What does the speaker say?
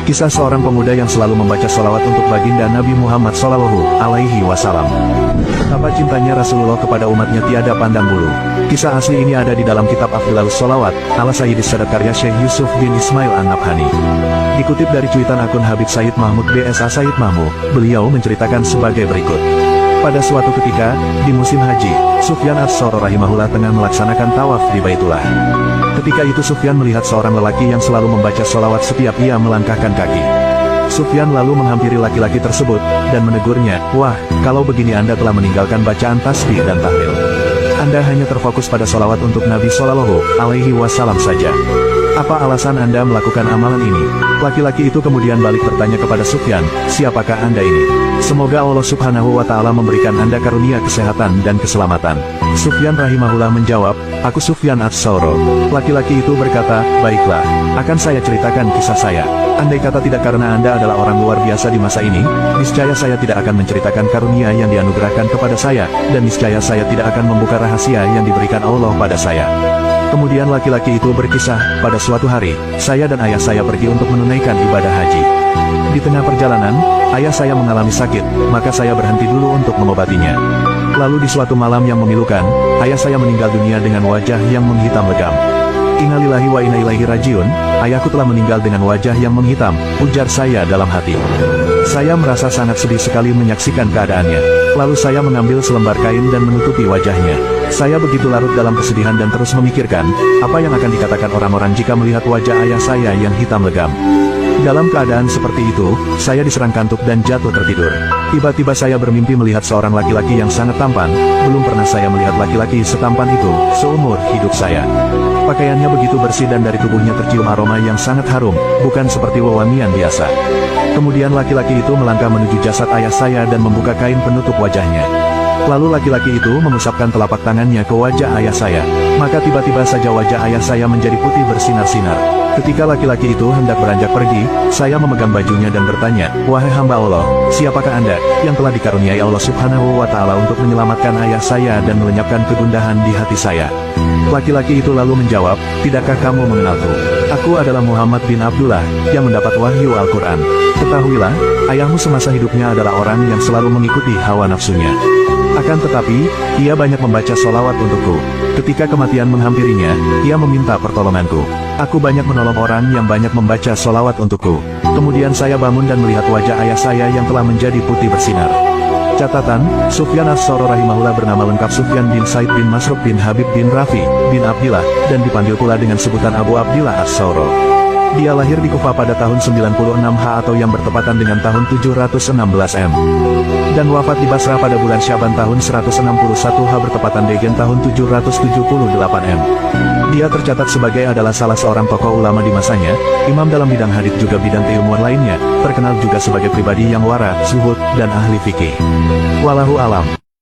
Kisah seorang pemuda yang selalu membaca sholawat untuk baginda Nabi Muhammad SAW. Betapa cintanya Rasulullah kepada umatnya tiada pandang bulu. Kisah asli ini ada di dalam kitab Afdhalus Sholawat, ala Sayyidis Sadat karya Syekh Yusuf bin Ismail An-Nabhani. Dikutip dari cuitan akun Habib Sayyid Mahmud BSA Sayyid Mahmud, beliau menceritakan sebagai berikut. Pada suatu ketika, di musim haji, Sufyan Ats-Tsauri rahimahullah tengah melaksanakan tawaf di Baitullah. Ketika itu Sufyan melihat seorang lelaki yang selalu membaca sholawat setiap ia melangkahkan kaki. Sufyan lalu menghampiri laki-laki tersebut, dan menegurnya, "Wah, kalau begini Anda telah meninggalkan bacaan tasbih dan tahlil. Anda hanya terfokus pada sholawat untuk Nabi SAW saja. Apa alasan Anda melakukan amalan ini?" Laki-laki itu kemudian balik bertanya kepada Sufyan, "Siapakah Anda ini? Semoga Allah Subhanahu wa Ta'ala memberikan Anda karunia kesehatan dan keselamatan." Sufyan rahimahullah menjawab, "Aku Sufyan Ats-Tsauri." Laki-laki itu berkata, "Baiklah, akan saya ceritakan kisah saya. Andai kata tidak karena Anda adalah orang luar biasa di masa ini, niscaya saya tidak akan menceritakan karunia yang dianugerahkan kepada saya, dan niscaya saya tidak akan membuka rahasia yang diberikan Allah pada saya." Kemudian laki-laki itu berkisah, "Pada suatu hari, saya dan ayah saya pergi untuk menunaikan ibadah haji. Di tengah perjalanan, ayah saya mengalami sakit, maka saya berhenti dulu untuk mengobatinya. Lalu di suatu malam yang memilukan, ayah saya meninggal dunia dengan wajah yang menghitam legam. Innalillahi wa inna ilaihi rajiun, ayahku telah meninggal dengan wajah yang menghitam," ujar saya dalam hati. Saya merasa sangat sedih sekali menyaksikan keadaannya. Lalu saya mengambil selembar kain dan menutupi wajahnya. Saya begitu larut dalam kesedihan dan terus memikirkan, apa yang akan dikatakan orang-orang jika melihat wajah ayah saya yang hitam legam. Dalam keadaan seperti itu, saya diserang kantuk dan jatuh tertidur. Tiba-tiba saya bermimpi melihat seorang laki-laki yang sangat tampan. Belum pernah saya melihat laki-laki setampan itu seumur hidup saya. Pakaiannya begitu bersih dan dari tubuhnya tercium aroma yang sangat harum, bukan seperti wewangian biasa. Kemudian laki-laki itu melangkah menuju jasad ayah saya dan membuka kain penutup wajahnya. Lalu laki-laki itu mengusapkan telapak tangannya ke wajah ayah saya. Maka tiba-tiba saja wajah ayah saya menjadi putih bersinar-sinar. Ketika laki-laki itu hendak beranjak pergi, saya memegang bajunya dan bertanya, "Wahai hamba Allah, siapakah Anda yang telah dikaruniai Allah Subhanahu wa Ta'ala untuk menyelamatkan ayah saya dan melenyapkan kegundahan di hati saya?" Laki-laki itu lalu menjawab, "Tidakkah kamu mengenalku? Aku adalah Muhammad bin Abdullah, yang mendapat wahyu Al-Quran. Ketahuilah, ayahmu semasa hidupnya adalah orang yang selalu mengikuti hawa nafsunya. Akan tetapi, ia banyak membaca sholawat untukku. Ketika kematian menghampirinya, ia meminta pertolonganku. Aku banyak menolong orang yang banyak membaca sholawat untukku. Kemudian saya bangun dan melihat wajah ayah saya yang telah menjadi putih bersinar." Catatan, Sufyan Ats-Tsauri rahimahullah bernama lengkap Sufyan bin Said bin Masruq bin Habib bin Rafi bin Abdillah, dan dipanggil pula dengan sebutan Abu Abdillah Ats-Tsauri. Dia lahir di Kufah pada tahun 96 H atau yang bertepatan dengan tahun 716 M. Dan wafat di Basrah pada bulan Syaban tahun 161 H bertepatan dengan tahun 778 M. Dia tercatat sebagai adalah salah seorang tokoh ulama di masanya, imam dalam bidang hadits juga bidang keilmuan lainnya, terkenal juga sebagai pribadi yang wara, zuhud, dan ahli fikih. Wallahu alam.